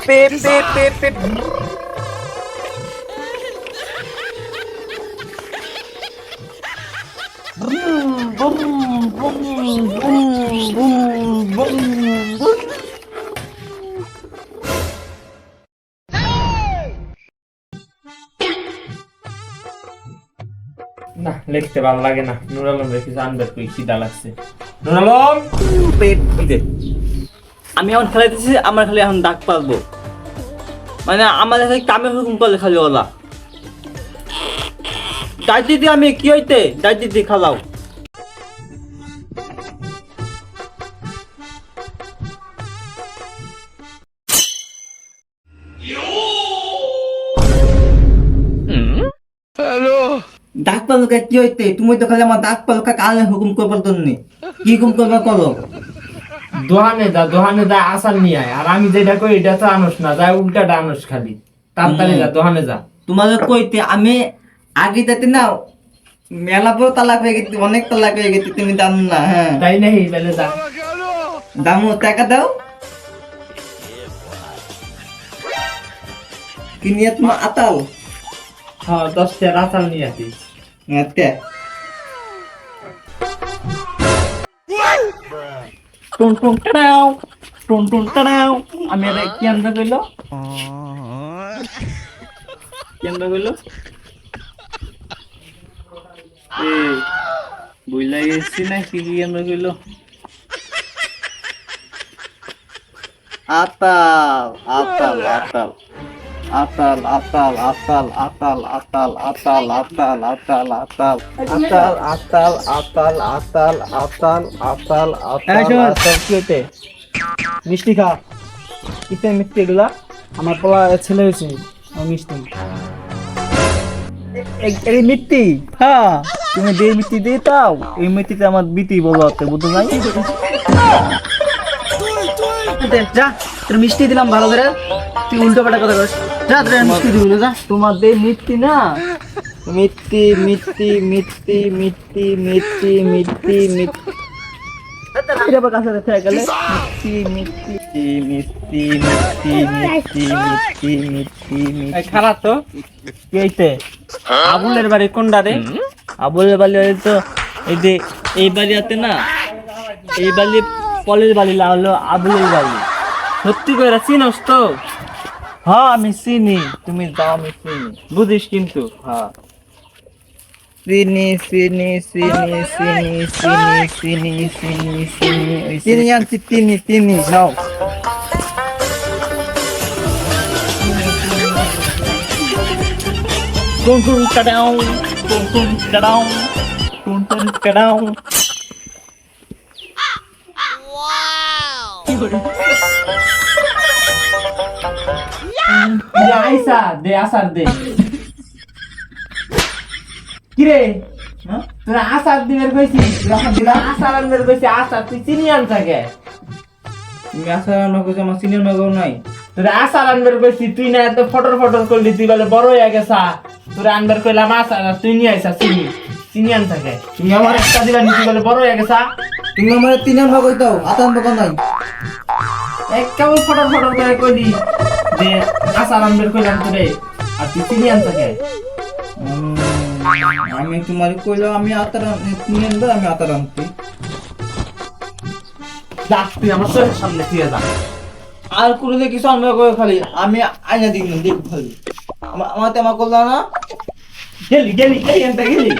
পেট পেট পেট পেট না লিখতে ভালো লাগে না। নুর আলম রেখে আনবার কই খিদা লাগছে। নুর আলম পেট দে। আমি এখন খেলাইতেছি, আমার খালি এখন ডাক পারবো, মানে আমার খালি কামে হুকুম করলে খালি ওলা ডাক দিদি। আমি কি হইতে ডাক দিদি খালাও। ডাক পালুকা কি হইতে? তুমি তো খালি আমার ডাক পালুকা কালে হুকুম করবার জন্য কি হুকুম করবা করো? দোহানে যা আসার নিয়ে আয়। আর আমি যেটা কই এটা তো আনস না, যা উল্টাটা আনস খালি। তাড়াতাড়ি যা, দোহানে যা। তোমার কইতে আমি আগে যাতে না মেলা বড় তালাক হয়ে গেছে, অনেক তালাক হয়ে গেছে, তুমি জানো না? হ্যাঁ তাই নাকি? তাহলে যা। দামো টাকা দাও। কি নিয়ে তোমার আতাল? হ্যাঁ 10টা রাতাল নিয়ে আসিস। আচ্ছা টুন টুন টাড়াও, টুন টুন টাড়াও। আমি আরে কি আনতে কইলো? কি আনতে কইলো? এ বুইলা গেছি না কি কি আনতে কইলো? আতাল আতাল আতাল আতাল আতাল আতাল আতাল আতাল আতাল আতাল আতাল আতাল আতাল আতাল আতাল আতাল আতাল আতাল আতাল কি হইতে? মিষ্টি খা। কিতে মিষ্টি এগুলা? আমার পোলা ছেলে হয়েছে মিষ্টি। এই মিষ্টি? হ্যাঁ, তুমি যে মিষ্টি দিয়ে দাও, এই মিষ্টিতে আমার বিতি বলো আছে, বুঝো নাই? যা তোর মিষ্টি দিলাম ভালো করে, তুই উল্টো পাল্টা কথা করিস। যা তোর মিষ্টি দিবি না, যা। তোমার যে মিষ্টি না, মিষ্টি মিষ্টি মিষ্টি মিষ্টি মিষ্টি মিষ্টি মিষ্টি কাছে রেখে গেলে মিষ্টি মিষ্টি মিষ্টি মিষ্টি মিষ্টি মিষ্টি মিষ্টি মিষ্টি। খারাপ তো কি হইতে? আবুলের বাড়ি কোনটা রে? আবুলের বালি তো এই যে এই বালি আছে না, এই বালি পলের বালি না, হলো আবুলের বালি। সত্যি করে চিনস তো? হ্যাঁ আমি চিনি, তুমি যাও, আমি চিনি, বুঝিস কিন্তু। হ্যাঁ চিনি চিনি চিনি চিনি চিনি চিনি চিনি চিনি চিনি আনছি, চিনি চিনি নাও। টুন টুন কাটাও, টুন টুন কাটাও, টুন টুন কাটাও। আইসা দে, আসার দে। কিরে তোরা আসার দিনের কইছিস? আসার আনবার কইছি। আসার তুই চিনি আনছাকে? তুমি আসা রান্না করছো, আমার সিনিয়র নগর নাই। তোরা আসার আনবার কইছি, তুই না এত ফটর ফটর করলি, তুই বলে বড় হয়ে গেছা। তোরা আনবার কইলাম আসার, আর তুই নিয়ে আইসা চিনি। চিনি আনছাকে? তুমি আমার একটা দিবা নি, তুই বলে বড় হয়ে গেছা। তুমি আমার তিনের নগর দাও, আতান নগর নাই। এক কেমন ফটর ফটর করে কইলি যে আসার আনবার কইলাম তোরে, আর তুই চিনি আনছাকে? আমি তোমার কইলাম আমি আতার তুমি আনবে, আমি আতার আনছি। যা তুই আমার চোখের সামনে ফিরে যা। আর কোনো যে কিছু আনবে করে খালি আমি আইনা দিই না, দেখ খালি আমার করলাম না। গেলি গেলি গেলি এনতে গেলি।